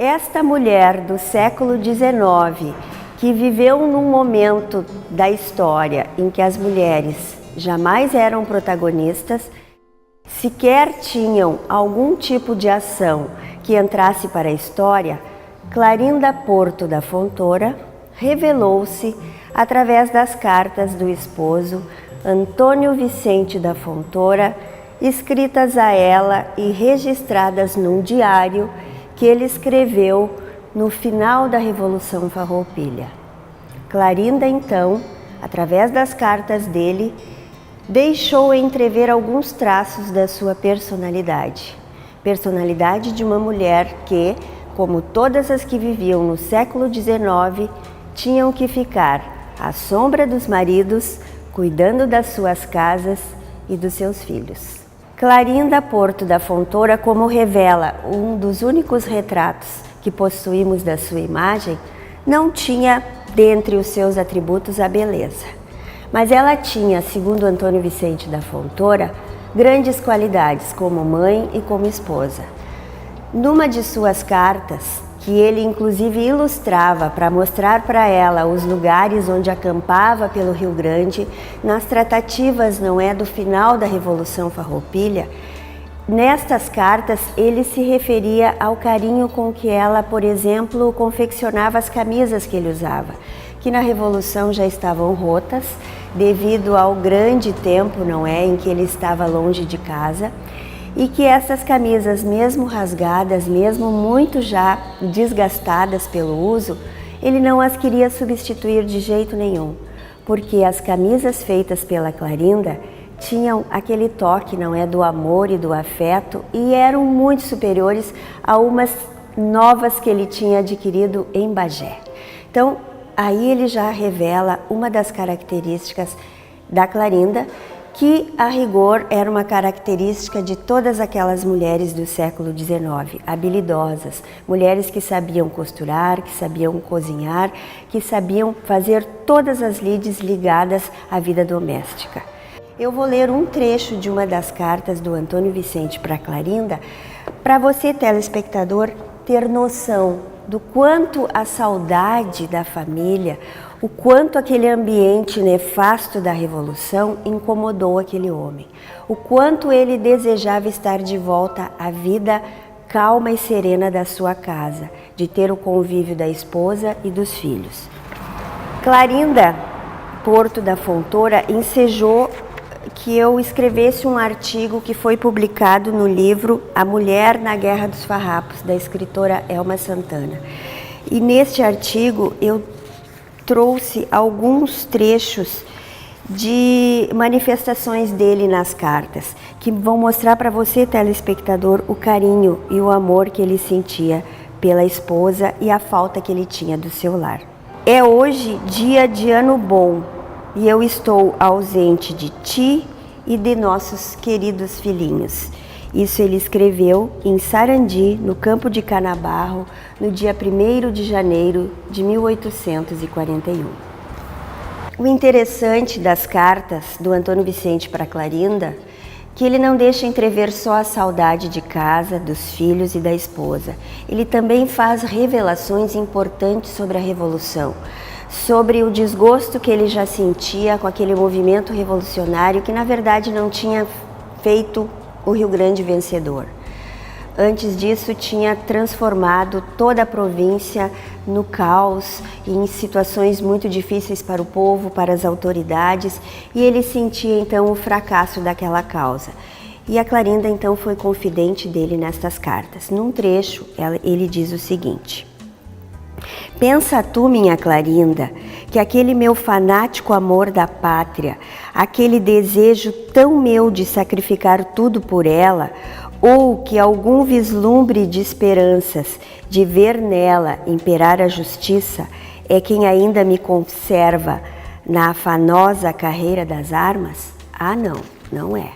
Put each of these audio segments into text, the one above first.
Esta mulher do século XIX, que viveu num momento da história em que as mulheres jamais eram protagonistas, sequer tinham algum tipo de ação que entrasse para a história, Clarinda Porto da Fontoura revelou-se através das cartas do esposo Antônio Vicente da Fontoura, escritas a ela e registradas num diário que ele escreveu no final da Revolução Farroupilha. Clarinda, então, através das cartas dele, deixou entrever alguns traços da sua personalidade. Personalidade de uma mulher que, como todas as que viviam no século XIX, tinham que ficar à sombra dos maridos, cuidando das suas casas e dos seus filhos. Clarinda Porto da Fontoura, como revela um dos únicos retratos que possuímos da sua imagem, não tinha dentre os seus atributos a beleza. Mas ela tinha, segundo Antônio Vicente da Fontoura, grandes qualidades como mãe e como esposa. Numa de suas cartas, que ele inclusive ilustrava para mostrar para ela os lugares onde acampava pelo Rio Grande, nas tratativas, do final da Revolução Farroupilha, nestas cartas ele se referia ao carinho com que ela, por exemplo, confeccionava as camisas que ele usava, que na Revolução já estavam rotas, devido ao grande tempo, em que ele estava longe de casa, e que essas camisas, mesmo rasgadas, mesmo muito já desgastadas pelo uso, ele não as queria substituir de jeito nenhum, porque as camisas feitas pela Clarinda tinham aquele toque, do amor e do afeto, e eram muito superiores a umas novas que ele tinha adquirido em Bagé. Então, aí ele já revela uma das características da Clarinda, que a rigor era uma característica de todas aquelas mulheres do século XIX, habilidosas, mulheres que sabiam costurar, que sabiam cozinhar, que sabiam fazer todas as lides ligadas à vida doméstica. Eu vou ler um trecho de uma das cartas do Antônio Vicente para Clarinda, para você, telespectador, ter noção do quanto a saudade da família, o quanto aquele ambiente nefasto da Revolução incomodou aquele homem, o quanto ele desejava estar de volta à vida calma e serena da sua casa, de ter o convívio da esposa e dos filhos. Clarinda Porto da Fontoura ensejou que eu escrevesse um artigo que foi publicado no livro A Mulher na Guerra dos Farrapos, da escritora Elma Santana. E neste artigo eu trouxe alguns trechos de manifestações dele nas cartas, que vão mostrar para você, telespectador, o carinho e o amor que ele sentia pela esposa e a falta que ele tinha do seu lar. É hoje dia de ano bom e eu estou ausente de ti e de nossos queridos filhinhos. Isso ele escreveu em Sarandi, no campo de Canabarro, no dia 1º de janeiro de 1841. O interessante das cartas do Antônio Vicente para Clarinda, que ele não deixa entrever só a saudade de casa, dos filhos e da esposa. Ele também faz revelações importantes sobre a Revolução, sobre o desgosto que ele já sentia com aquele movimento revolucionário que na verdade não tinha feito o Rio Grande vencedor. Antes disso, tinha transformado toda a província no caos, em situações muito difíceis para o povo, para as autoridades, e ele sentia então o fracasso daquela causa. E a Clarinda então foi confidente dele nestas cartas. Num trecho, ele diz o seguinte: pensa tu, minha Clarinda, que aquele meu fanático amor da pátria, aquele desejo tão meu de sacrificar tudo por ela, ou que algum vislumbre de esperanças de ver nela imperar a justiça, é quem ainda me conserva na afanosa carreira das armas? Ah, não, não é.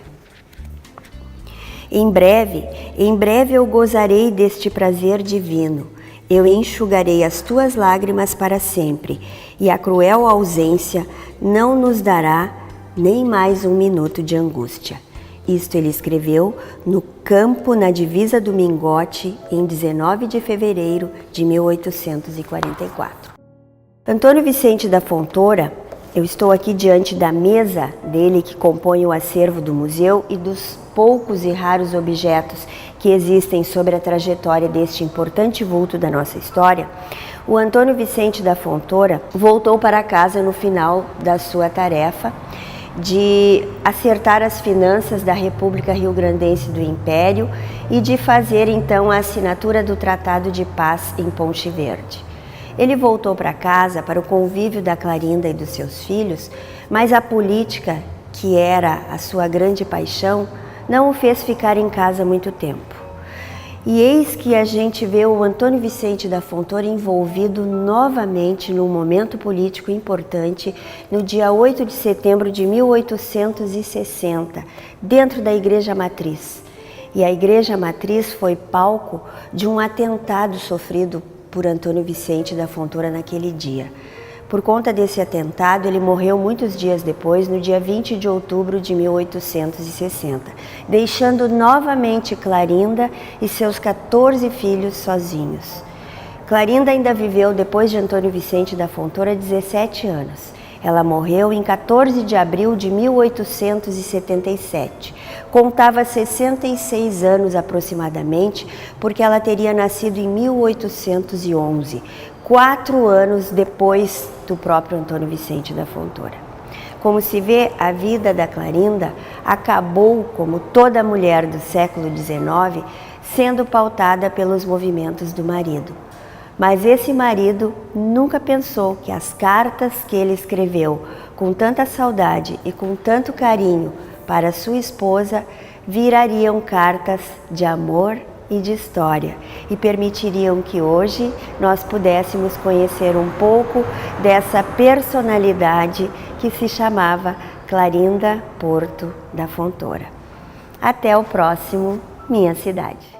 Em breve eu gozarei deste prazer divino. Eu enxugarei as tuas lágrimas para sempre, e a cruel ausência não nos dará nem mais um minuto de angústia. Isto ele escreveu no campo na divisa do Mingote, em 19 de fevereiro de 1844. Antônio Vicente da Fontoura, eu estou aqui diante da mesa dele que compõe o acervo do museu e dos poucos e raros objetos que existem sobre a trajetória deste importante vulto da nossa história. O Antônio Vicente da Fontoura voltou para casa no final da sua tarefa de acertar as finanças da República Rio-Grandense do Império e de fazer então a assinatura do Tratado de Paz em Ponte Verde. Ele voltou para casa para o convívio da Clarinda e dos seus filhos, mas a política, que era a sua grande paixão, não o fez ficar em casa muito tempo. E eis que a gente vê o Antônio Vicente da Fontoura envolvido novamente num momento político importante no dia 8 de setembro de 1860, dentro da Igreja Matriz. E a Igreja Matriz foi palco de um atentado sofrido por Antônio Vicente da Fontoura naquele dia. Por conta desse atentado, ele morreu muitos dias depois, no dia 20 de outubro de 1860, deixando novamente Clarinda e seus 14 filhos sozinhos. Clarinda ainda viveu, depois de Antônio Vicente da Fontoura, 17 anos. Ela morreu em 14 de abril de 1877. Contava 66 anos aproximadamente, porque ela teria nascido em 1811, 4 anos depois do próprio Antônio Vicente da Fontoura. Como se vê, a vida da Clarinda acabou, como toda mulher do século XIX, sendo pautada pelos movimentos do marido. Mas esse marido nunca pensou que as cartas que ele escreveu com tanta saudade e com tanto carinho para sua esposa virariam cartas de amor e de história e permitiriam que hoje nós pudéssemos conhecer um pouco dessa personalidade que se chamava Clarinda Porto da Fontoura. Até o próximo Minha Cidade.